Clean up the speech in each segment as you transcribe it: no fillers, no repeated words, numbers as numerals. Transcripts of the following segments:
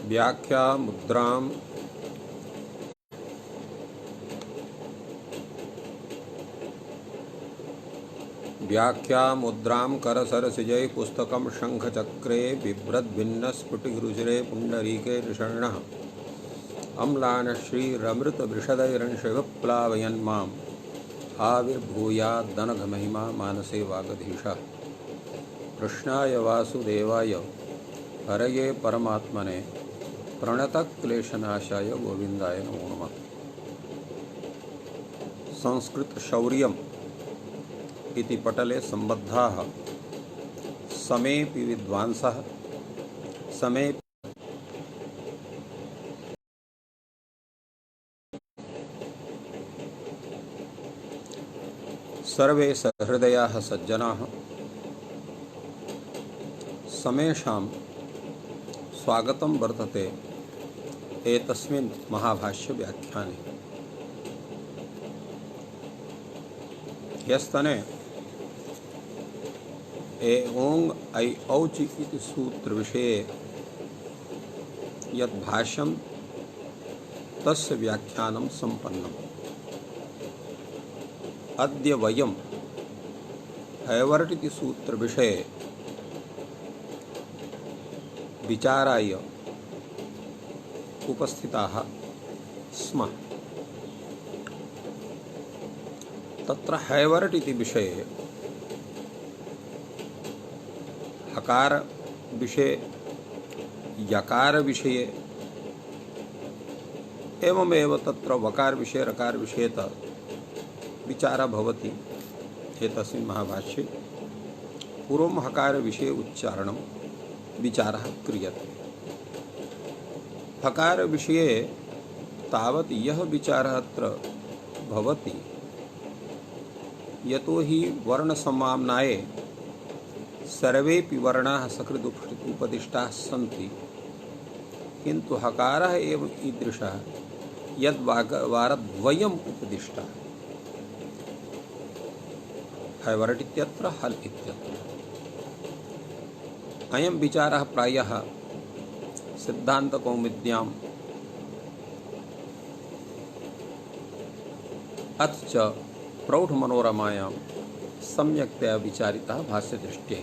व्याख्या मुद्राम करसरसिजै पुस्तकं शंखचक्रे बिभ्रद्भिन्नस्फुटिगरुचिरे पुण्डरीके नृषण्णः अम्लान श्रीरमृतवृषदैरंशविप्लावयन् माम् आविर्भूयाद्दनघमहिमा मानसे वागधीशः। कृष्णाय वासुदेवाय हरये परमात्मने प्रणतक्लेशनाशाय गोविंदाय नमो नमः। संस्कृत शौर्यम् इति पटले सम्बद्धाः समेऽपि विद्वांसः समेऽपि सर्वे सहृदयाः सज्जनाः समेषां स्वागतं वर्तते एतस्मिन् महाभाष्य व्याख्याने। यस्तने ओंग ऐ औचि इति सूत्र विषये यत् भाष्यं तस्य व्याख्यानं सम्पन्नम्। अद्य वयं हैवर्ट् इति सूत्र विषये विचाराय उपस्थिताः स्मः। तत्र हैवर्ट् इति विषये हकार विषये यकार विषये एवमेव तत्र वकार विषये रकार विषये च विचारः भवति। एतस्मिन् महाभाष्ये पूर्वं हकार विषये उच्चारणं विचारः क्रियते। हकार विषये तावत् यः विचारः अत्र भवति यतो हि वर्णसमाम्नाये सर्वेपि वर्णाः सकृदुपदिष्टाः सन्ति, किन्तु हकारः एव ईदृशः यद्वारद्वयम् उपदिष्टः। हैवर्ट् इत्यत्र हल् इत्यत्र। अयं विचारः प्रायः सिद्धान्तकौमुद्याम् अथ च प्रौढमनोरमायां सम्यक्तया विचारितः भाष्यदृष्ट्या।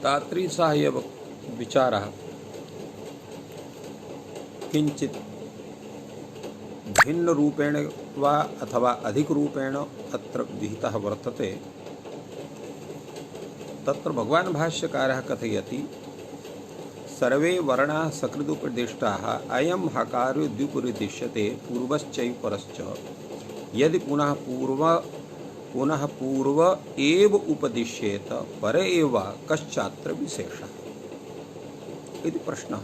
तादृशः एव विचारः किञ्चित् भिन्नरूपेण वा अथवा अधिकरूपेण अत्र विहितः वर्तते। तत्र भगवान् भाष्यकारः कथयति सर्वे वर्णाः सकृदुपदिष्टाः अयं हकारो द्विपुरीदृश्यते पूर्वश्चैव परश्च यदि पुनः पूर्व एव उपदिश्येत पर एव कश्चात्र विशेषः इति प्रश्नः।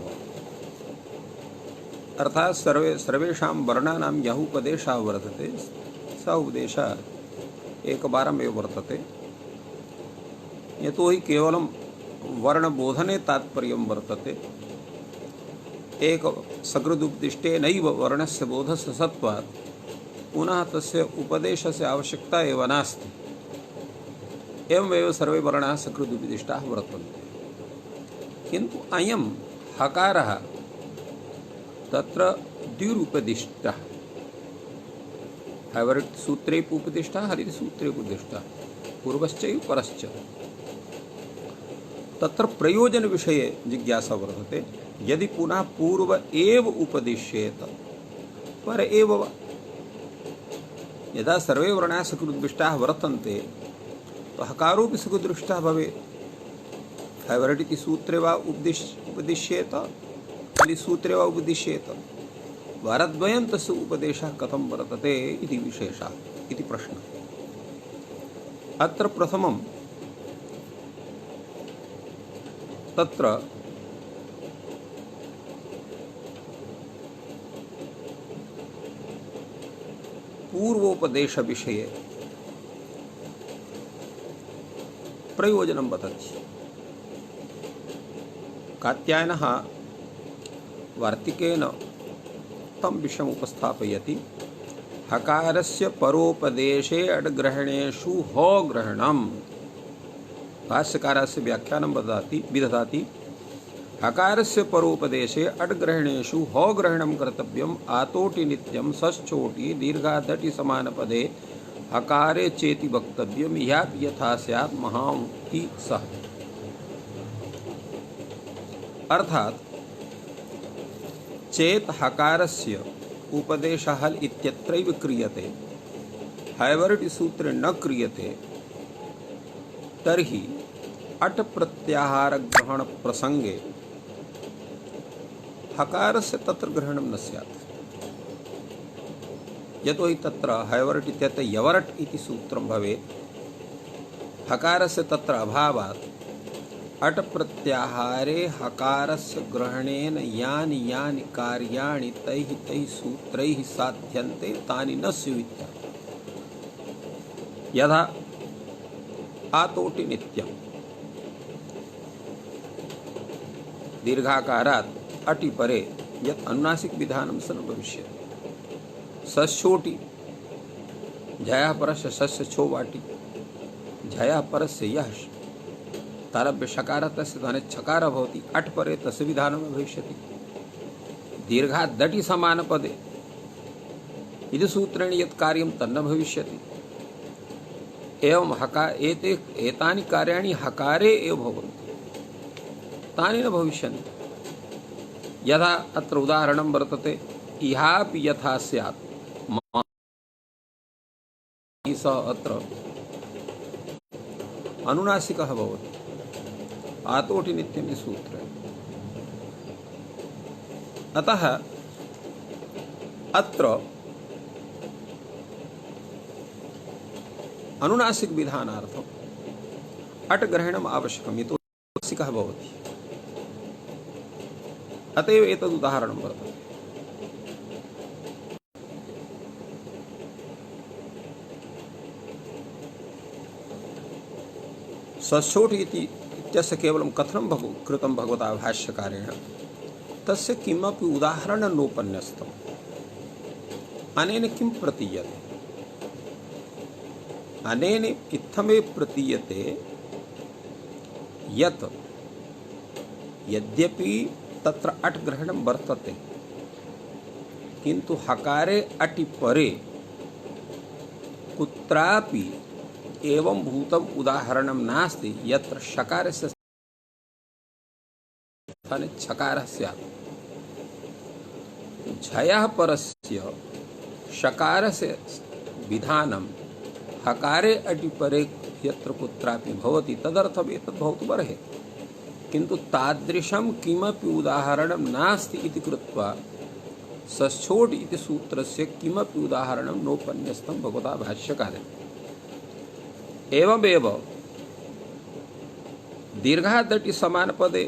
अर्थात सर्वेषां वर्णानां यः उपदेशः वर्तते सः उपदेशः एकवारमेव वर्तते। यतो हि केवलं वर्णबोधने तात्पर्यं वर्तते। एक सकृदुपदिष्टेनैव वर्णस्य बोधस्य सत्त्वात् पुनः तस्य उपदेशस्य आवश्यकता एव नास्ति। एवमेव सर्वे वर्णाः सकृदुपदिष्टाः वर्तन्ते। किन्तु अयं हकारः तत्र द्विरुपदिष्टः। हैवर्ट् सूत्रे उपदिष्टः, हरित सूत्रे उपदिष्टः, पूर्वश्चैव परश्च। तत्र प्रयोजन विषये जिज्ञासा वर्तते। यदि पुनः पूर्व एव उपदिश्येत पर एव वा। यदा सर्वे वर्णाः सकृदुपदिष्टाः वर्तन्ते तो हकारोऽपि सकृदुपदिष्टः भवेत्। हैवर्ट् इति सूत्रे वा उपदिश्येत, हरि सूत्रे वा उपदिश्येत, वारद्वयं तस्य उपदेशः कथं वर्तते इति विशेषः इति प्रश्नः। अत्र प्रथमं तत्र पूर्वोपदेश विषये प्रयोजनं वदति। कात्यायनः वार्तिकेन तं विषयम् उपस्थापयति। हकारस्य परोपदेशे अड्ग्रहणेषु हो ग्रहणम्। भाष्यकारस्य व्याख्यानं विदधाति हकारस्य परोपदेशे अट्ग्रहणेषु हो ग्रहणं कर्तव्यम् आतोटि नित्यं षष्ठोटि दीर्घादटि समानपदे हकारे चेति वक्तव्यम् यापि यथा स्यात् महांहि सः। अर्थात चेत हकारस्य उपदेशः हल इत्यत्रैव क्रियते, हैवर्टि सूत्रे न क्रियते, तर्हि अट प्रत्याहार ग्रहण प्रसंगे हकारस्य तत्र ग्रहणं न स्यात्। यतो हि तत्र हैवर्ट् इत्यत्र यवर्ट् इति सूत्रं भवेत्, हकारस्य तत्र अभावात् अट प्रत्याहारे हकारस्य ग्रहणेन यानि यानि कार्याणि तैः तैः सूत्रैः साध्यन्ते तानि न स्युः। यथा आतोटि नित्यं दीर्घाकारात् अटि परे यत् अनुनासिक विधानं स न भविष्यति। षष्ठोटि झयः परस्य शस्य छो वाटि झयः परस्य यः तारभ्य शकार तस्य ध्वनि छकार भवति, अट् परे तस्य विधानं भविष्यति। दीर्घादटि समानपदे इति सूत्रेण यत् कार्यं तन्न भविष्यति। एवं एतानि कार्याणि हकारे एव भवन्ति, तानि न भविष्यन्ति। यथा अत्र उदाहरणं वर्तते, इहापि यथा स्यात् सः अत्र अनुनासिकः भवति आतोटि नित्यं इति सूत्रे। अतः अत्र अनुनासिक विधानार्थम् अट् ग्रहणम् आवश्यकम्, यतो अनुनासिकः भवति। अतएव एतद् उदाहरणं वर्तते। षष्ठोटि इत्यस्य केवलं कथनं कृतं भगवता भाष्यकारेण, तस्य किमपि उदाहरणं नोपन्यस्तम्। अनेन किं प्रतीयते? अनेन इत्थमेव प्रतीयते यत् यद्यपि तत्र अट् ग्रहणं वर्तते, किन्तु हकारे अटि परे कुत्रापि एवं भूतम् उदाहरणं नास्ति यत्र शकारस्य स्थाने छकारः स्यात्। झयः परस्य शकारस्य विधानं हकारे अटि परे यत्र कुत्रापि भवति तदर्थम् एतद् भवतु बर्हे, किन्तु तादृशं किमपि उदाहरणं नास्ति इति कृत्वा षष्ठोट् इति सूत्रस्य किमपि उदाहरणं नोपन्यस्तं भगवता भाष्यकारेण। एवमेव दीर्घादटि समानपदे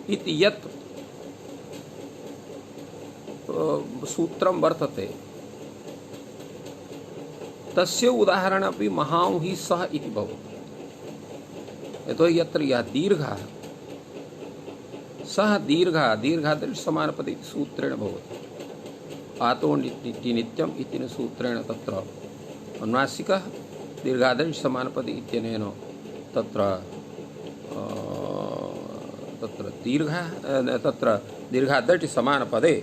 इति यत् सूत्रं वर्तते, तस्य उदाहरणमपि महांहि सः इति भवति। यतोहि यत्र यः दीर्घः सः दीर्घादटि समानपदे इति सूत्रेण भवति। आतोटि नित्यम् इति सूत्रेण तत्र अनुनासिकः, दीर्घादटि समानपदे इत्यनेन तत्र दीर्घादटि समानपदे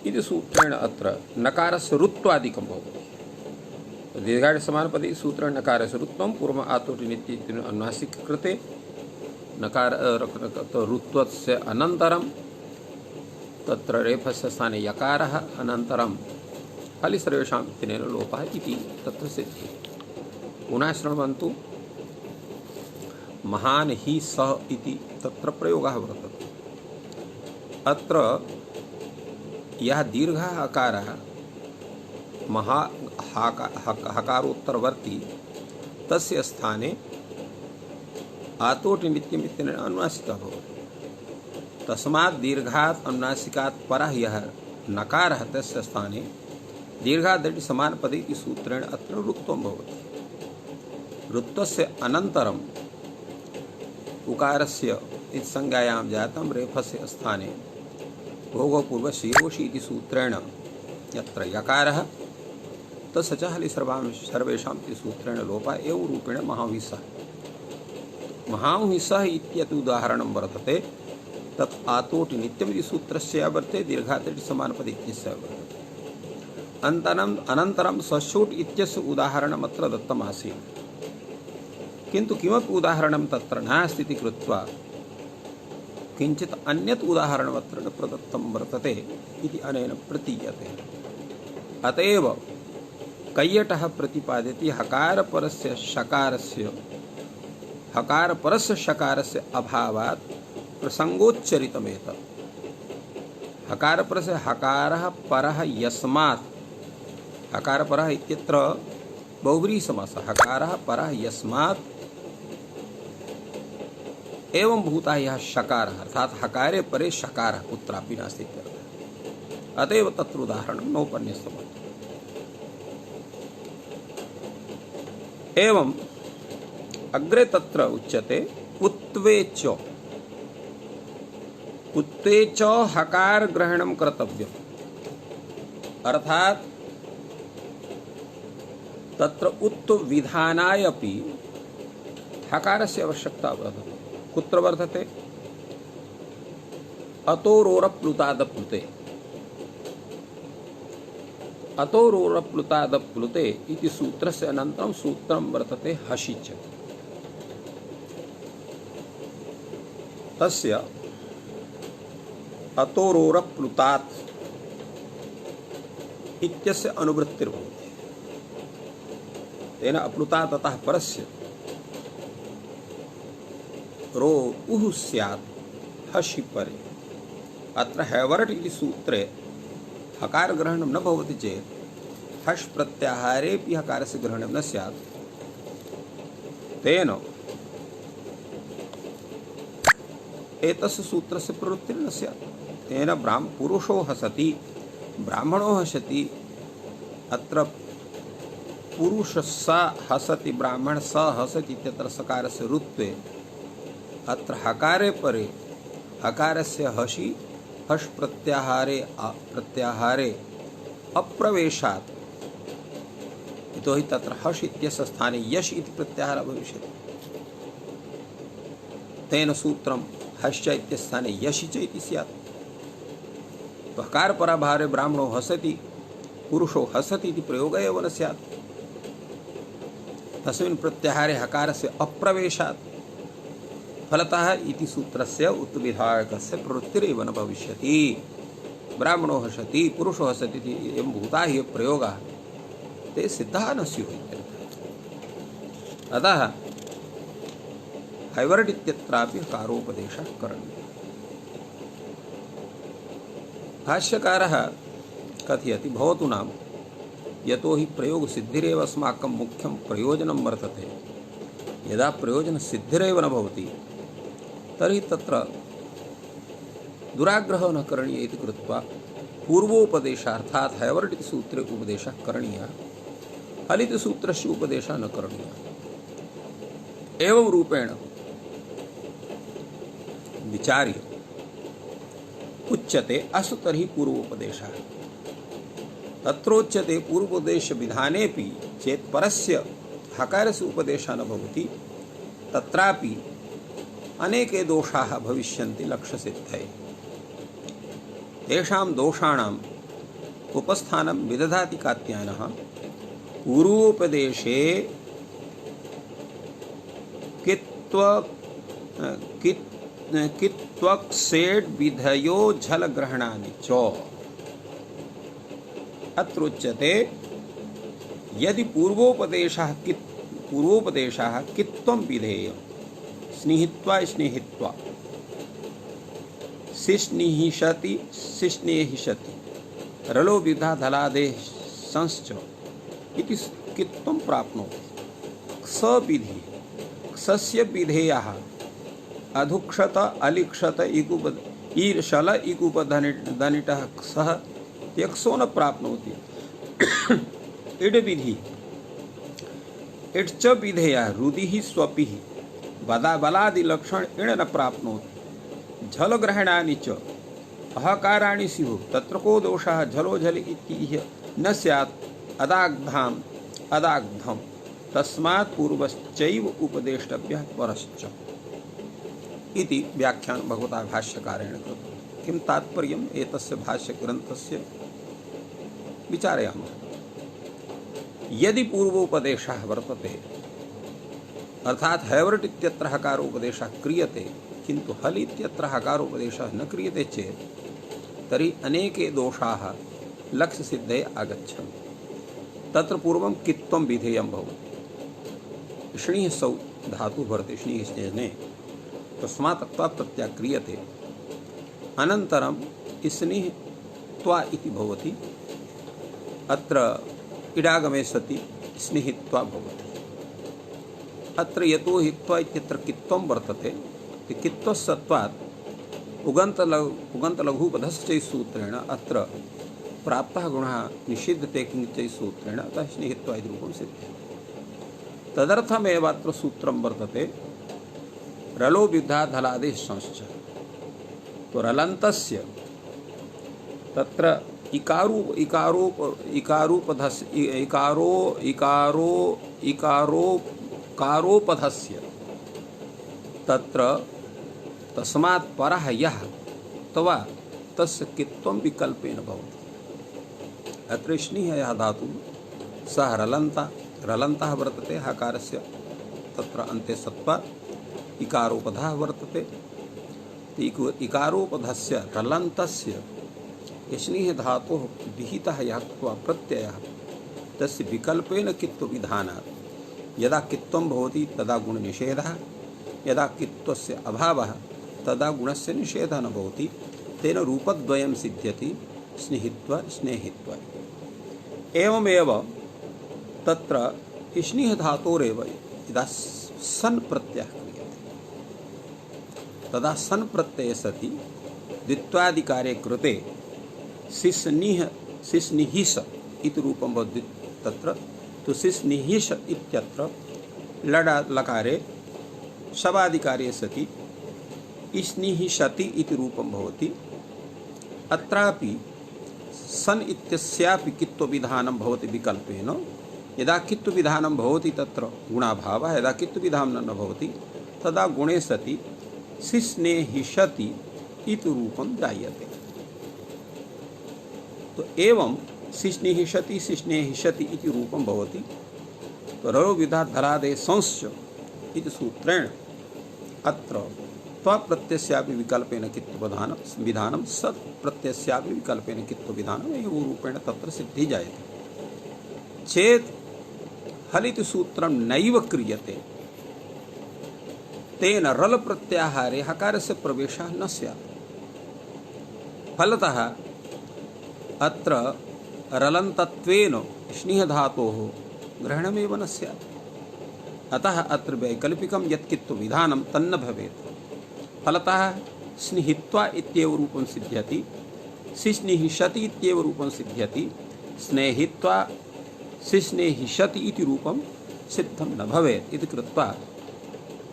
इति सूत्रेण अत्र नकारस्य रुत्वादिकं भवति। दीर्घादटि समानपदे सूत्रेण नकारस्य रुत्वं पूर्वम् आतोटि नित्य इति अनुनासिक कृते नकार रुत्वस्य अनन्तरं तत्र रेफस्य स्थाने यकारः, अनन्तरं हलि सर्वेषाम् इत्यनेन लोपः इति तत्र सिद्ध्यति। पुनः शृण्वन्तु, महान् हि सः इति तत्र प्रयोगः वर्तते। अत्र यः दीर्घः अकारः हकारोत्तरवर्ती तस्य स्थाने आतोटि नित्यम् इत्यनेन अनुनासिकः भवति। तस्मात् दीर्घात् अनुनासिकात् परः यः नकारः तस्य स्थाने दीर्घादटि समानपदे इति सूत्रेण अत्र रुत्वं भवति। रुत्वस्य अनन्तरम् उकारस्य इति संज्ञायां जातं रेफस्य स्थाने भोगपूर्वशिरोषि इति सूत्रेण यत्र यकारः तस्य च हलि सर्वेषाम् इति सूत्रेण लोपः एवं रूपेण महांहि सः। महां सः इत्यत् उदाहरणं वर्तते तत् आतोटि नित्यमिति सूत्रस्य वर्तते दीर्घातटि समानपद इत्यस्य वर्तते अनन्तरं सशोट इत्यस्य उदाहरणमत्र दत्तमासीत् किन्तु किमपि उदाहरणं तत्र नास्ति इति कृत्वा किञ्चित् अन्यत् उदाहरणमत्र न प्रदत्तं वर्तते इति अनेन प्रतीयते। अतएव कैयटः प्रतिपादयति हकारपरस्य शकारस्य अभावात् प्रसंगोच्चरितमेतत्। हकारपरस्य हकारः परः यस्मात् हकारपरः इत्यत्र बहुव्रीहि समासः हकारः परः यस्मात् एवं भूतः यः शकारः अर्थात् हकारे परे शकारः कुत्रापि नास्ति इत्यर्थः। अतएव तत्र उदाहरणं नोपन्यस्तम्। एवं अग्रे तत्र उच्यते उत्वे च हकार ग्रहणं कर्तव्यम्। अर्थात् तत्र उत्त विधानाय अपि हकारस्य आवश्यकता वर्तते। कुत्र वर्तते? अतोरोरप्लुतादप्लुते अतोरोरप्लुतादप्लुते इति सूत्रस्य अनन्तरं सूत्रं वर्तते हसि च। तस्य अतोरोरप्लुतात् इत्यस्य अनुवृत्तिर्भवति। तेन अप्लुतात् ततः परस्य रो उः स्यात् हसि परे। अत्र हैवर्ट् इति सूत्रे हकार ग्रहणं न भवति चेत् हस् प्रत्याहारेऽपि हकारस्य ग्रहणं न स्यात्। तेन एतस्य सूत्रस्य प्रवृत्तिर्न स्यात्। तेन पुरुषो हसति ब्राह्मणो हसति। अत्र पुरुष स हसति ब्राह्मण स हसति इत्यत्र सकारस्य रुत्वे अत्र हकारे परे हकारस्य हसि हस् प्रत्याहारे अप्रवेशात् यतोहि तत्र हस् इत्यस्य स्थाने यश् इति प्रत्याहारः भविष्यति। तेन सूत्रं हश्च इत्यस्य स्थाने यशि च इति स्यात्। हकार पराभारे ब्राह्मणो हसति पुरुषो हसति इति प्रयोगः एव न स्यात्। तस्मिन् प्रत्याहारे हकारस्य अप्रवेशात् फलतः इति सूत्रस्य उत्विधायकस्य प्रवृत्तिरेव न भविष्यति। ब्राह्मणो हसति पुरुषो हसति इति एवं भूता हि प्रयोगाः ते सिद्धाः न स्युः इत्यर्थः। अतः हैवर्ट् इत्यत्रापि हकारोपदेशः करणीयः। भाष्यकारः कथयति भवतु नाम यतो हि प्रयोगसिद्धिरेव अस्माकं मुख्यं प्रयोजनं वर्तते। यदा प्रयोजनसिद्धिरेव न भवति तर्हि तत्र दुराग्रहः न करणीयः इति कृत्वा पूर्वोपदेशार्थात् हैवर्ट् इति सूत्रे उपदेशः करणीयः, हलिति सूत्रस्य उपदेशः न करणीयः। एवं रूपेण विचार्य उच्यते अस्तु तर्हि पूर्वोपदेशः। तत्रोच्यते पूर्वोपदेशविधानेपि चेत् परस्य हकारस्य उपदेशः न भवति तत्रापि अनेके दोषाः भविष्यन्ति लक्ष्यसिद्धये। तेषां दोषाणाम् उपस्थानं विदधाति कात्यायनः। पूर्वोपदेशे कित्वक्सेड् विधयो झलग्रहणानि च। अत्र उच्यते यदि पूर्वोपदेशः कित्वं विधेय स्निहित्वा स्नेहित्वा सिस्निहिषति सिस्नेहिषति रलो विधा धलादेः संश्च इति कित्वं प्राप्नोति। स विधि क्षस्य विधेयः अधुक्षत अलिक्षत ईर्षल इकुपधनिटः क्षः यक्षो न प्राप्नोति। इड विधि इट्च विधेयः रुदिः स्वपिः बदाबलादि लक्षण इण न प्राप्नोति। झलग्रहणानि च अहकाराणि स्युः तत्र को दोषः झलो झलि इति न स्यात्। अदाग्धाम् अदाग्धम् तस्मात् पूर्वश्चैव उपदेष्टव्यः परश्च। इति व्याख्यान भगवता भाष्यकारेण कृतं। किं तात्पर्यम् एतस्य भाष्यग्रन्थस्य विचारयामः। यदि पूर्वोपदेशः वर्तते अर्थात हैवर्ट इत्यत्र हकारोपदेशः क्रियते किन्तु हल इत्यत्र हकारोपदेशः न क्रियते चेत् तर्हि अनेके दोषाः लक्ष्यसिद्धये आगच्छन्ति। तत्र पूर्वं कित्वं विधेयं भवति। श्णिः सौ धातुः भवति श्णिः स्नेहे तस्मात् त्वा प्रत्ययः क्रियते अनन्तरं स्निः त्वा इति भवति। अत्र इडागमे सति स्निः त्वा भवति। अत्र यतो हि त्वा इत्यत्र कित्वं वर्तते कित्वसत्वात् उगन्तलघुपधश्चै सूत्रेण अत्र प्राप्तः गुणः निषिध्यते किञ्चै सूत्रेण अतः स्निहित्वा इति रूपं सिद्ध्यति। तदर्थमेव अत्र सूत्रं वर्तते रलो विद्धात् हलादेः संश्च। तो रलन्तस्य तत्र इकारोपधस्य तत्र तस्मात् परः यः तवा तस्य कित्वं विकल्पेन भवति। अत्र स्निः यः धातुः सः रलन्तः वर्तते हकारस्य तत्र अन्ते सत्त्वात् इकारोपधः वर्तते। इकारोपधस्य रलन्तस्य स्निः धातोः विहितः यः त्वा प्रत्ययः तस्य विकल्पेन कित्वविधानात् यदा कित्वं भवति तदा गुणनिषेधः, यदा कित्वस्य अभावः तदा गुणस्य निषेधः न भवति। तेन रूपद्वयं सिद्ध्यति स्निहित्वा स्नेहित्वा। एवमेव तत्र स्निः धातोरेव यदा सन् प्रत्ययः क्रियते तदा सन् प्रत्यये सति द्वित्वादिकारे कृते सिस्निहिष इति रूपं भवति। तत्र तो सिस्निहिष इत्यत्र लडा लकारे शबादिकारे सति स्निहिषति इति रूपं भवति। अत्रापि सन् इत्यस्यापि कित्वविधानं भवति विकल्पेन। यदा कित्वविधानं भवति तत्र गुणाभावः, यदा कित्वविधानं न भवति तदा गुणे सति सिस्नेहिषति इति रूपं जायते। तो एवं सिस्नेहिषति सिस्नेहिषति इति रूपं भवति। तो रलो विद्धात् हलादेः संश्च इति सूत्रेण अत्र त्वप्रत्ययस्यापि विकल्पेन कित्वविधानं सत् प्रत्ययस्यापि विकल्पेन कित्वविधानं एवं रूपेण तत्र सिद्धिः जायते। चेत् हलिति सूत्रं नैव क्रियते तेन रल प्रत्याहारे हकारस्य प्रवेशः न स्यात्। फलतः अत्र रलन्तत्वेन स्निह धातोः ग्रहणमेव न स्यात्। अतः अत्र वैकल्पिकं यत् कित्वविधानं तन्न भवेत्। फलतः स्निहित्वा इत्येव रूपं सिद्ध्यति, सिस्निहिषति इत्येव रूपं सिद्ध्यति, स्नेहित्वा सिस्नेहिषति इति रूपं सिद्धं न भवेत् इति कृत्वा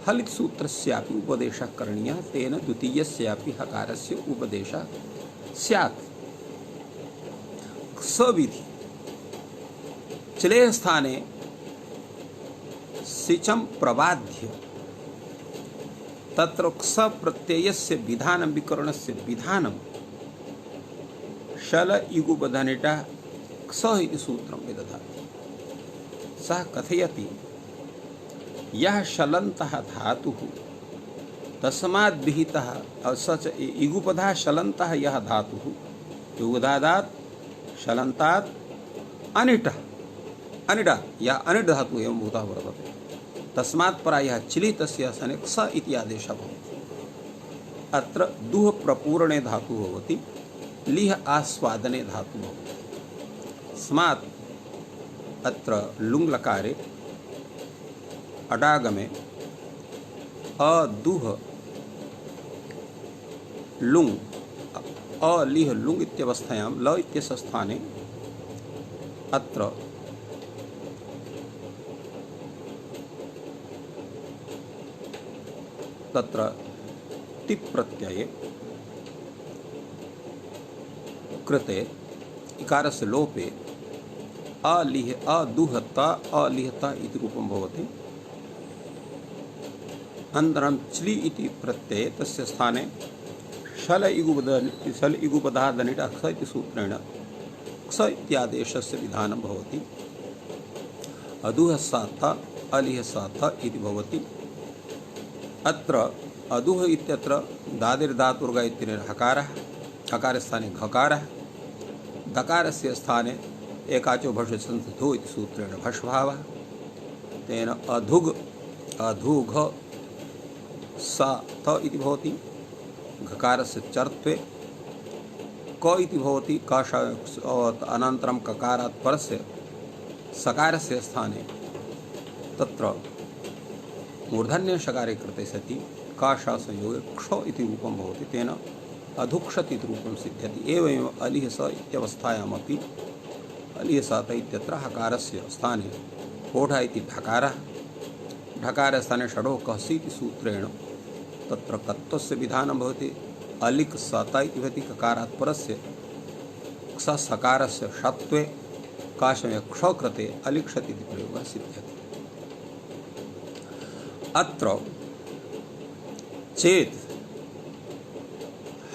हलित सूत्रस्यापि उपदेशः करणीयः। तेन द्वितीयस्यापि हकारस्य उपदेशः स्यात्। सविधि चलेः स्थाने सिचं प्रबाध्य तत्र क्ष प्रत्ययस्य विधानं विकरणस्य विधानं शल इगुबधनिटा क्ष इति सूत्रं विदधाति। सः कथयति यः शलन्तः धातुः तस्माद् विहितः सच इगुपधः शलन्तः यः धातुः युगदादात् शलन्तात् अनिटः अनिडा यः अनिड धातुः एवं भूतः वर्तते। तस्मात् परायः चिलि तस्य सने क्ष इति आदेशः भवति। अत्र दुह प्रपूरणे धातुः भवति, लिह आस्वादने धातुः भवति। तस्मात् अत्र लुङ् लकारे अडागमे अदुह लुङ् अलिह लुङ् इत्यवस्थायां ल इत्यस्य स्थाने अत्र तत्र तिप् प्रत्यये कृते इकारस्य लोपे अलिह अदुहता अलिहता इति रूपं भवति। अनन्तरं च्लि इति प्रत्यये तस्य स्थाने शल इगुपधादनिट क्ष इति सूत्रेण क्ष इत्यादेशस्य विधानं भवति। अधुः साथ अलिः साथ इति भवति। अत्र अधुः इत्यत्र दादिर्धातुर्ग इत्यनेन हकारः, हकारस्थाने घकारः, दकारस्य स्थाने एकाचो भष् संस्थो इति सूत्रेण भष्भावः। तेन अधुग् अधुघ सा त इति भवति। घकारस्य चर्त्वे क इति भवति। कष अनन्तरं ककारात् परस्य सकारस्य स्थाने तत्र मूर्धन्ये शकारे कृते सति काश संयोगे क्ष इति रूपं भवति। तेन अधुक्षत इति रूपं सिद्ध्यति। एवमेव अलिः स इत्यवस्थायामपि अलिः सात इत्यत्र हकारस्य स्थाने होढ इति ढकारः, ढकारस्थाने षडो कहसि इति सूत्रेण तत्र कत्वस्य विधानं भवति। अलिक् सत इति भवति। ककारात् परस्य क्ष सकारस्य षत्वे काशमे क्ष कृते अलिक्षत इति प्रयोगः सिद्ध्यति। अत्र चेत्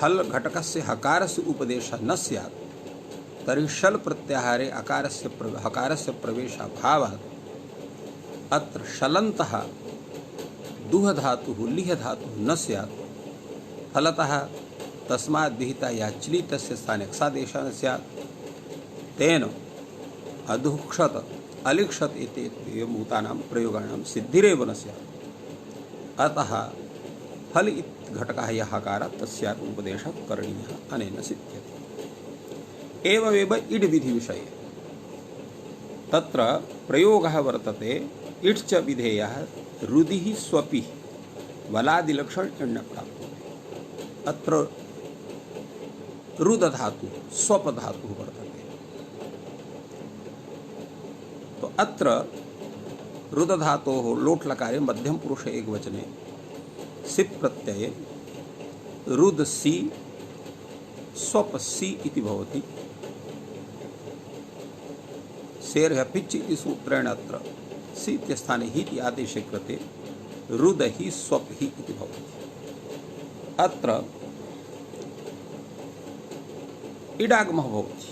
हल घटकस्य हकारस्य उपदेशः न स्यात् तर्हि शल प्रत्याहारे हकारस्य प्रवेशाभावात् अत्र शलन्तः दुह धातुः लिह धातुः न स्यात्। फलतः तस्मात् विहिता या च्लि तस्य स्थाने क्षादेशः न स्यात्। तेन अधुक्षत अलिक्षत इति भूतानां प्रयोगाणां सिद्धिरेव न स्यात्। अतः फल घटकः यः हकारः तस्याः उपदेशः करणीयः अनेन सिद्ध्यति। एवमेव इड् विधि विषये तत्र प्रयोगः वर्तते। इट् च विधेयः रुदिः स्वपिः वलादिलक्षण इण् प्राप्तुः। अत्र रुद धातुः स्वप धातुः वर्तते। तो अत्र रुद धातोः लोट् लकारे मध्यम पुरुष एकवचने सिप् प्रत्यये रुद सी स्वप सी इति भवति। सेर्ह पिच् इति सूत्रेण अत्र सी इत्यस्थाने हि इति आदेशे कृते रुद हि स्वप हि इति भवति। अत्र इडागमः भवति।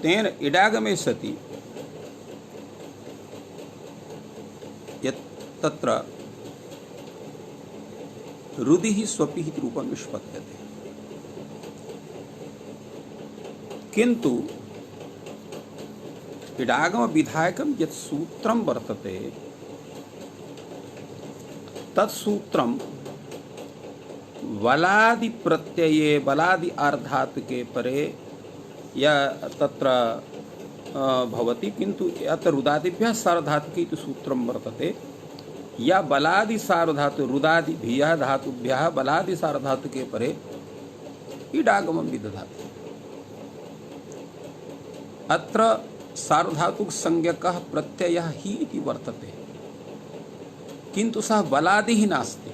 तेन इडागमे सति यत् तत्र रुदिः स्वपिः इति रूपं निष्पद्यते। किन्तु इडागम विधायकं यत् सूत्रं वर्तते तत्सूत्रं वलादि प्रत्यये वलादि आर्धातुके परे या तत्र भवति। किन्तु अत्र रुदादिभ्यः सार्वधातुके इति सूत्रं वर्तते। या बलादि सार्वधातु रुदादिभ्यः धातुभ्यः बलादि सार्वधातुके परे इडागमं विदधाति। अत्र सार्वधातुक संज्ञकः प्रत्ययः हि इति वर्तते, किन्तु सः बलादिः नास्ति।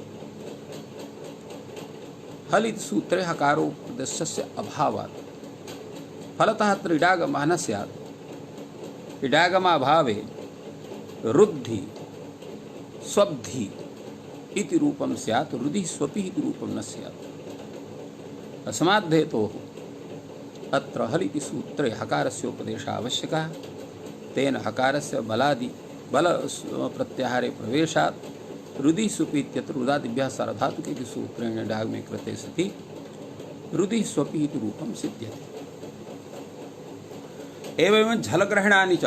हल इति सूत्रे हकारोपदेशस्य अभावात् फलतः अत्र इडागमः न स्यात्। इडागमाभावे रुद्धि स्वब्धि इति रूपं स्यात्, रुधिः स्वपिः इति रूपं न स्यात्। अस्माद्धेतोः अत्र हल इति सूत्रे हकारस्य उपदेशः आवश्यकः। तेन हकारस्य बलादि बल प्रत्याहारे प्रवेशात् रुधिः स्वपि इत्यत्र रुदादिभ्यः सार्वधातुके इति सूत्रेण इडागमे कृते सति रुधिः स्वपिः इति रूपं सिद्ध्यति। एवं झलग्रहणानि च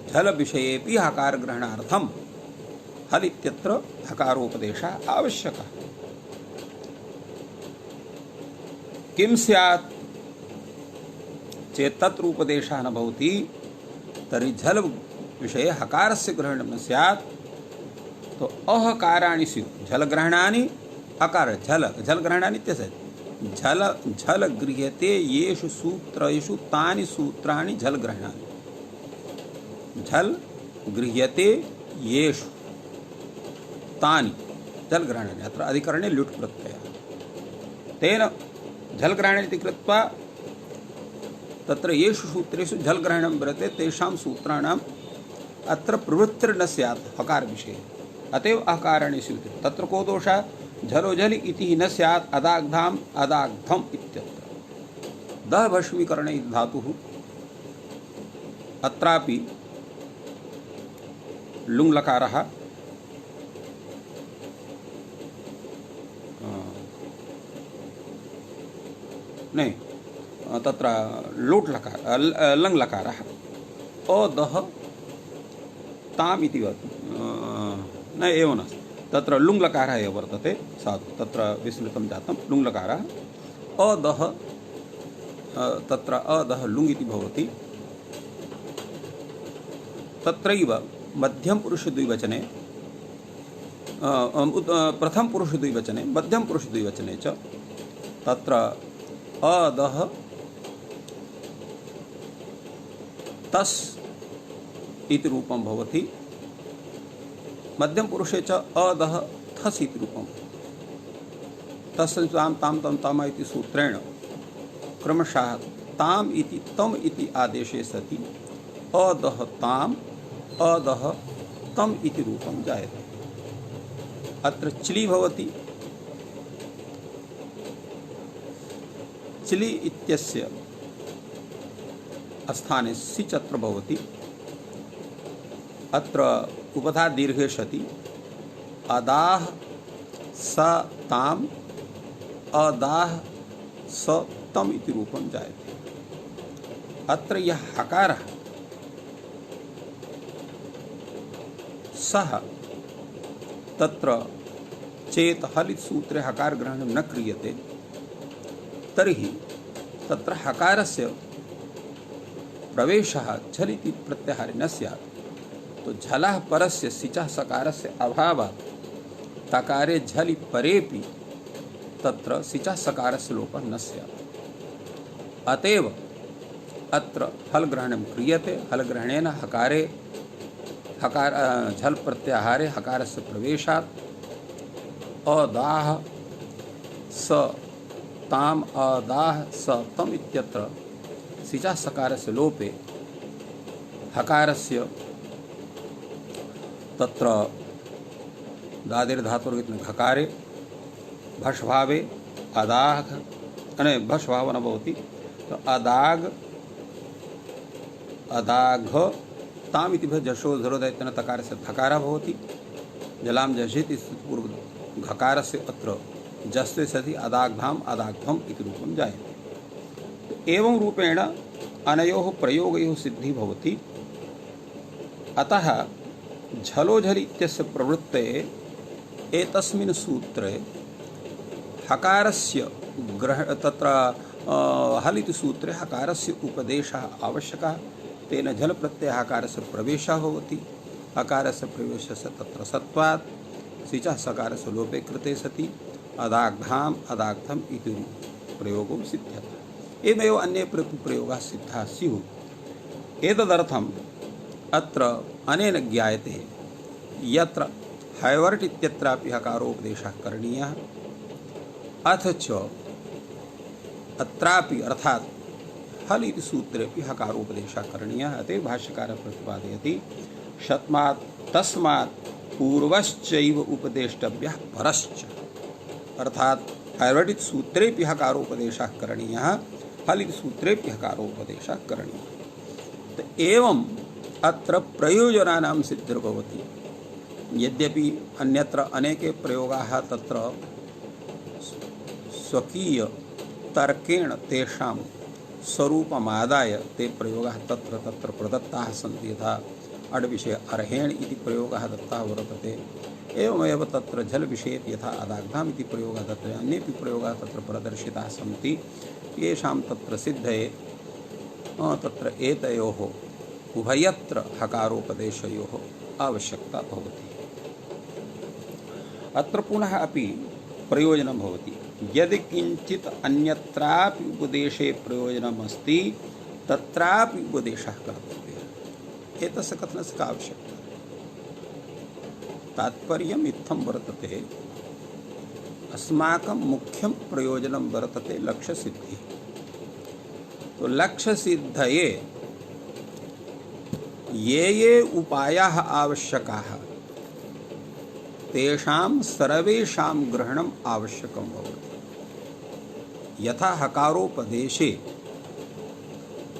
झल विषयेपि हकारग्रहणार्थं हल इत्यत्र हकारोपदेशः आवश्यकः। किं स्यात् चेत् तत्र उपदेशः न भवति तर्हि झल विषये हकारस्य ग्रहणं न स्यात्। तो अहकाराणि स्युः झलग्रहणानि हकार झलग्रहणानि इत्यस्य झल गृह्यते येषु सूत्रेषु तानि सूत्राणि झलग्रहणानि। झल गृह्यते येषु तानि झलग्रहणानि। अत्र अधिकरणे लुट् प्रत्ययः। तेन झलग्रहणानि इति कृत्वा तत्र येषु सूत्रेषु झलग्रहणं वर्तते तेषां सूत्राणाम् अत्र प्रवृत्तिर्न स्यात् हकार विषये अतएव अकारणि स्यूते तत्र को दोषः झलो झलि इति न स्यात् अदाग्धाम अदाग्धम इत्यत्र दह भस्मीकरणे धातुः अत्रापि लुङ् लकारः नहीं तत्र लोट् लकार लङ् लकारः अदह ताम् इति न एवं नास्ति तत्र लुङ् लकारः एव वर्तते साधु तत्र विस्मृतं जातं लुङ् लकारः अदह तत्र अदह लुङ् इति भवति तत्रैव मध्यम पुरुष द्विवचने प्रथम पुरुष द्विवचने मध्यम पुरुष द्विवचने च तत्र अदह तस् इति रूपं भवति मध्यम पुरुषे च अदह थस् इति रूपं तस्य ताम ताम तम तम इति सूत्रेण क्रमशः ताम इति तम इति आदेशे सति अदह ताम अदह तम इति रूपं जायते अत्र चिली भवति चिली इत्यस्य स्थाने सिच् अत्र भवति अत्र उपधा दीर्घे सति अदाह स ताम अदाह स तम इति रूपं जायते अत्र यः हकारः सः तत्र चेत हलित सूत्रे हकार ग्रहणं न क्रियते तर्हि तत्र हकारस्य प्रवेशः झल् इति प्रत्याहारे न स्यात् तो झलः परस्य सिचः सकारस्य अभावात् तकारे झलि परेपि तत्र सिचः सकारस्य लोपः न स्यात् अतएव अत्र हल ग्रहणं क्रियते हल ग्रहणेन हकारे हकार झल प्रत्याहारे हकारस्य प्रवेशात् अदाह स ताम अदाह स तम इत्यत्र सिचः सकारस्य लोपे हकारस्य तत्र दादिर्धातुर् घकारे भष्भावे अदाघ अने भष्भाव न भवति तो अदाग अदाघ ताम इति झषो झरोदयतेन तकारस्य धकारः भवति जलाम जषित इस पूर्व घकारस्य अत्र जस्ते सति अदाग्धाम अदाग्धम इति रूपं जायते एवं रूपेण अनयोः प्रयोगयोः सिद्धि भवति अतः झलो झलि इत्यस्य प्रवृत्तेः एतस्मिन् सूत्रे हकारस्य ग्रह तत्र हल् इति सूत्रे हकारस्य उपदेशः आवश्यकः तेन झल प्रत्यय हकारस्य प्रवेशः भवति हकारस्य प्रवेशस्य तत्र सत्वात् सिचः सकारस्य लोपे कृते सति अदाग्धाम अदाग्धम इति प्रयोगो सिद्ध्यति एवमेव अन्ये प्रयोगाः सिद्धाः स्युः एतदर्थम् अत्र अनेन ज्ञायते यत्र हैवर्ट् इत्यत्रापि हकारोपदेशः करणीयः अथ च अत्रापि अर्थात् हल् इति सूत्रेपि हकारोपदेशः करणीयः अतः भाष्यकारः प्रतिपादयति शत्मात् तस्मात् पूर्वश्चैव उपदेष्टव्यः परश्च अर्थात हैवर्ट् इति सूत्रेपि हकारोपदेशः करणीयः हल् इति सूत्रेपि हकारोपदेशः करणीयः तो एवं अत्र प्रयोजनानां सिद्धिर्भवति यद्यपि अन्यत्र अनेके प्रयोगाः तत्र स्वकीय तर्केण तेषां स्वरूपमादाय ते प्रयोगाः तत्र तत्र प्रदत्ताः सन्ति यथा अड्विषये अर्हेण् इति प्रयोगः दत्तः वर्तते एवमेव तत्र झल विषये यथा अदाग्धाम् इति प्रयोगः तत्र अन्येपि प्रयोगाः तत्र प्रदर्शिताः सन्ति येषां तत्र सिद्धये तत्र एतयोः उभयत्र हकारोपदेशयोः आवश्यकता भवति अत्र पुनः अपि प्रयोजनं भवति यदि किंचित अन्यत्रापि उपदेशे प्रयोजनमस्ति तत्रापि उपदेशः कर्तव्यः एतस्य कथनस्य का आवश्यकता तात्पर्यम् इत्थं वर्तते अस्माकं मुख्यं प्रयोजनं वर्तते लक्ष्यसिद्धिः तो लक्ष्यसिद्धये ये उपायाः आवश्यकाः तेषां सर्वेषां ग्रहणम् आवश्यकं भवति। यथा हकारोपदेशे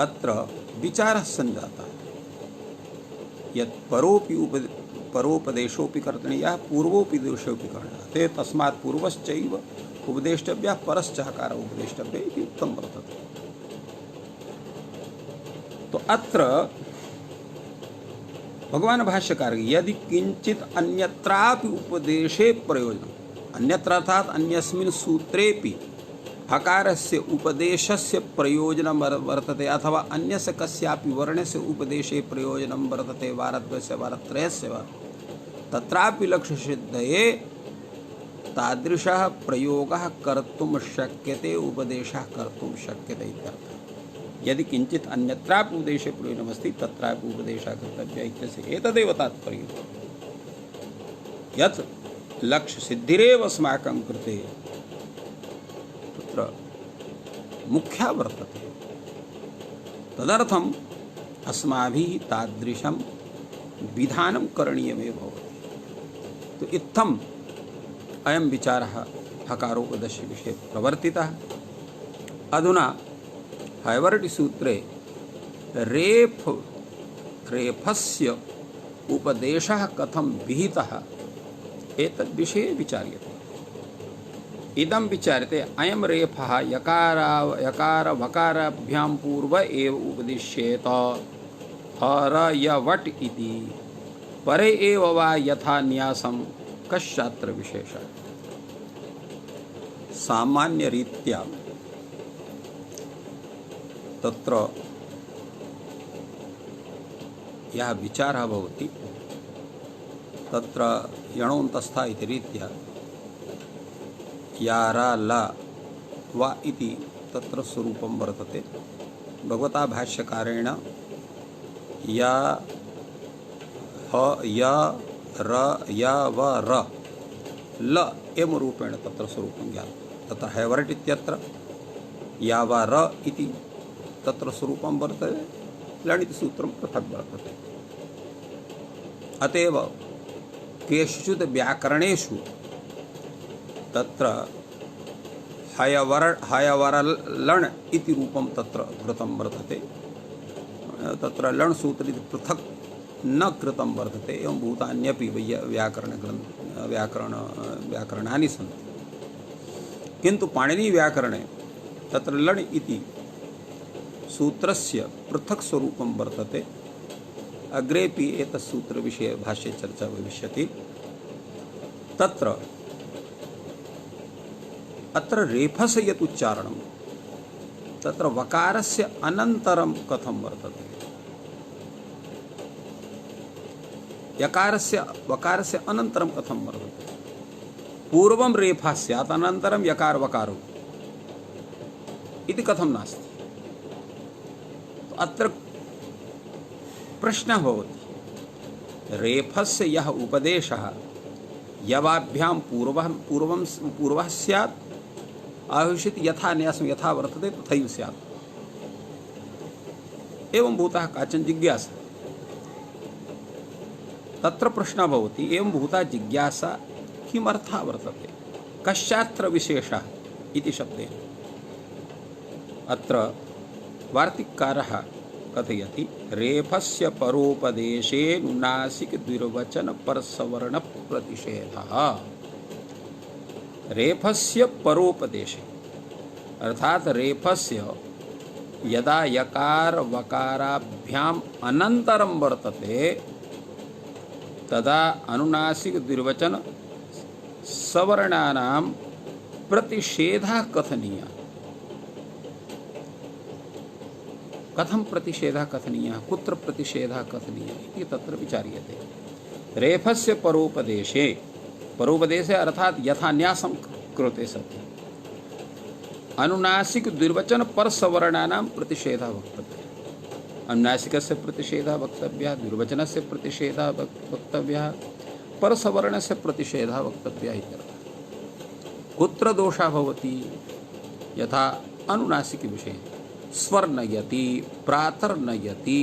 अत्र विचारः सञ्जातः यत् परोपदेशोऽपि करणीयः पूर्वोपदेशोऽपि करणीयः ते तस्मात् पूर्वश्चैव उपदेष्टव्यः परश्च हकार उपदेष्टव्यः इति उक्तं वर्तते। तो अत्र भगवान भाष्यकार यदि किंचित अन्यत्रापि उपदेशे प्रयोजनम् अन्यत्र अर्थात अन्यस्मिन् सूत्रेपि हकारस्य उपदेशस्य प्रयोजनं वर्तते अथवा अन्यस्य कस्यापि वर्णस्य उपदेशे प्रयोजनं वर्तते वारद्वयस्य वारत्रयस्य वा तत्रापि लक्ष्यसिद्धये तादृशः प्रयोगः कर्तुं शक्यते उपदेशः कर्तुं शक्यते इत्यर्थः। यदि किंचित अन्यत्रापि उपदेशे प्रयोजनमस्ति तत्रापि उपदेशः कर्तव्यः इत्यस्य एतदेव तात्पर्यं यत् लक्ष्यसिद्धिरेव अस्माकं कृते तत्र मुख्या वर्तते। तदर्थम् अस्माभिः तादृशं विधानं करणीयमेव भवति। तो इत्थम् अयं विचारः हकारोपदेशस्य विषये प्रवर्तितः। अधुना हैवर्टिसूत्रे रेफस्य उपदेशः कथं विहितः एतद्विषये विचार्यते। इदं विचार्यते अयं रेफः यकार वकाराभ्यां पूर्व एव उपदिश्येत हरयवट् इति परे एव वा यथा न्यासं कश्चात्र विशेषः। सामान्यरीत्या तत्र यः विचारः भवति तत्र यणोन्तस्था इति रीत्या यारा ला वा इति तत्र स्वरूपं वर्तते। भगवता भाष्यकारेण या ह या र या व र ल एवं रूपेण तत्र स्वरूपं ज्ञातं। तत्र हैवर्ट् इत्यत्र या वा र इति तत्र स्वरूपं वर्तते लणित सूत्रं पृथक् वर्तते। अतएव केषुचित् व्याकरणेषु तत्र हयवरलण् इति रूपं तत्र कृतं वर्तते। तत्र लण् सूत्रे पृथक् न कृतं वर्तते। एवं भूतान्यपि व्याकरणानि सन्ति किन्तु पाणिनीव्याकरणे तत्र लण् इति सूत्रस्य पृथक् स्वरूपं वर्तते। अग्रेपि एतत् सूत्रविषये भाष्ये चर्चा भविष्यति। तत्र अत्र रेफस्य यत् उच्चारणं तत्र वकारस्य अनन्तरं कथं वर्तते। वकारस्य अनन्तरं कथं वर्तते। पूर्वं रेफा स्यात् अनन्तरं यकार वकारो इति कथं नास्ति। अत्र प्रश्नः भवति रेफस्य यः उपदेशः यवाभ्यां पूर्वः स्यात् आहुषिति यथा न्यासं यथा वर्तते तथैव स्यात्। एवं भूतः काचन जिज्ञासा। तत्र प्रश्नः भवति एवं भूता जिज्ञासा किमर्थः वर्तते कश्चात्र विशेषः इति शब्देन। अत्र वार्तिककारः कथयति रेफस्य परोपदेशे नुनासिक द्विर्वचन परसवर्ण प्रतिषेधः। रेफस्य परोपदेशे अर्थात रेफस्य यदा यकार वकाराभ्याम् अनन्तरं वर्तते तदा अनुनासिक द्विर्वचन सवर्णानां प्रतिषेधः कथनीयः। कथं प्रतिषेधः कथनीयः कुत्र प्रतिषेधः कथनीयः इति तत्र विचार्यते। रेफस्य परोपदेशे अर्थात यथा न्यासं कृते सति अनुनासिक द्विर्वचन परसवर्णानां प्रतिषेधः वक्तव्यः। अनुनासिकस्य प्रतिषेधः वक्तव्यः द्विर्वचनस्य प्रतिषेधः वक्तव्यः परसवर्णस्य प्रतिषेधः वक्तव्यः इत्यर्थः। कुत्र दोषः भवति यथा अनुनासिक विषये स्वर् नयति प्रातर् नयति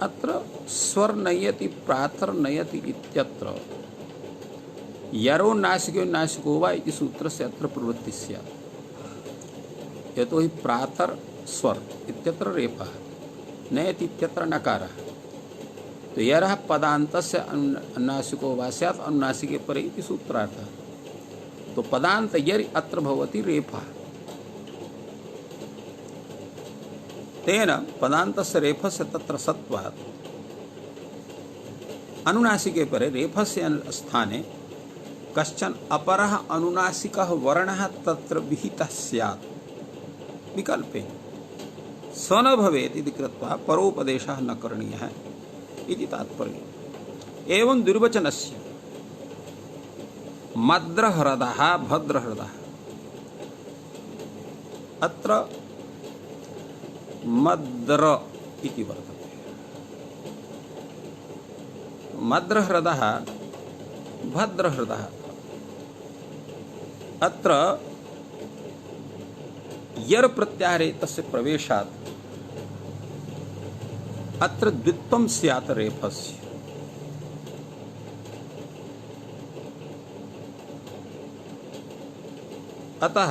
अत्र स्वर नयति प्रातर नयति इत्यत्र यरो नासिको नासिको वा इति सूत्रस्य अत्र प्रवृत्तिः स्यात्। यतो हि प्रातर स्वर इत्यत्र रेफः, नयति इत्यत्र नकारः, तो यरः पदान्तस्य अनुनासिको वा स्यात् अनुनासिके परे इति सूत्रार्थः। तो पदान्त यरि अत्र भवति रेफः, तेन पदान्तस्य रेफस्य तत्र सत्वात् अनुनासिके परे रेफस्य स्थाने कश्चन अपरः अनुनासिकः वर्णः तत्र विहितः स्यात् विकल्पे, स न भवेत् इति कृत्वा परोपदेशः न करणीयः इति तात्पर्यम्। एवं दुर्वचनस्य मद्रहृदः भद्रहृदः, अत्र मद्र इति वर्तते। मद्रहृदः भद्रहृदः, अत्र यर प्रत्याहारे तस्य प्रवेशात् अत्र द्वित्वं स्यात् रेफस्य। अतः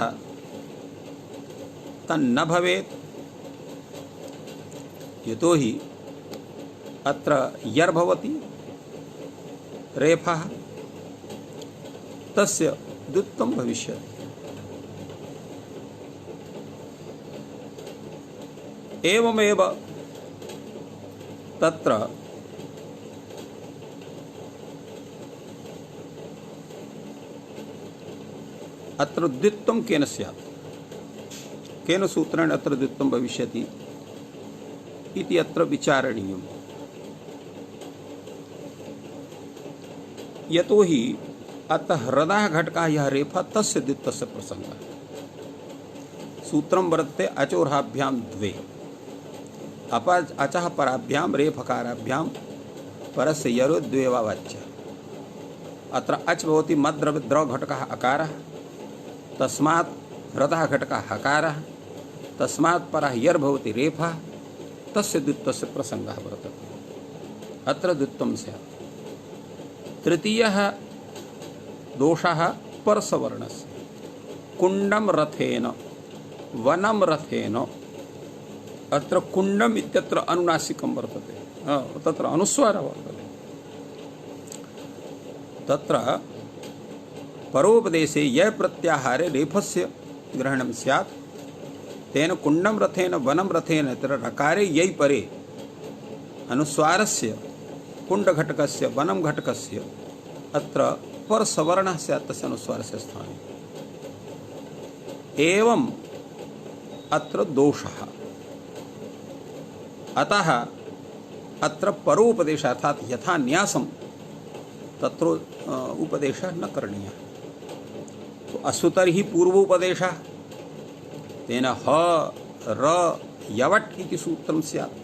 तन्न भवेत्, यतो हि अत्र यर भवति रेफः, तस्य द्वित्वं भविष्यति। एवमेव तत्र अत्र द्वित्वं केन स्यात्, केन सूत्रेण अत्र द्वित्वं भविष्यति इति अत्र विचारणीयम्। यतो हि अतः हृदय घटकः यः रेफा तस्य द्वित्वस्य प्रसंगः। सूत्रं वर्तते अचोर्हाभ्यां द्वे, अचः पराभ्यां रेफकाराभ्यां परस्य यरो द्वे वा वाच्यः। अत्र अच भवति मद्रविद्रव घटकः अकारः, तस्मात् हृदय घटकः हकारः, तस्मात् परः यर भवति रेफः, तस्य द्वित्वस्य प्रसंगः वर्तते। अत्र द्वित्वं स्यात्। तृतीयः दोषः परसवर्णस्य, कुण्डं रथेन वनं रथेन, अत्र कुण्डम् इत्यत्र अनुनासिकं वर्तते, तत्र अनुस्वारः वर्तते। तत्र परोपदेशे य प्रत्याहारे रेफस्य ग्रहणं स्यात्, तेन कुण्डं रथेन वनं रथेन, अत्र रकारे यै परे अनुस्वारस्य कुण्डघटकस्य वनं घटकस्य अत्र परसवर्णः स्यात् तस्य अनुस्वारस्य स्थाने। एवं अत्र दोषः। अतः अत्र परोपदेशः अर्थात् यथा न्यासं तत्र उपदेशः न करणीयः। तो असुतर्हि पूर्वोपदेशः, तेन ह र यवट् इति सूत्रं स्यात्।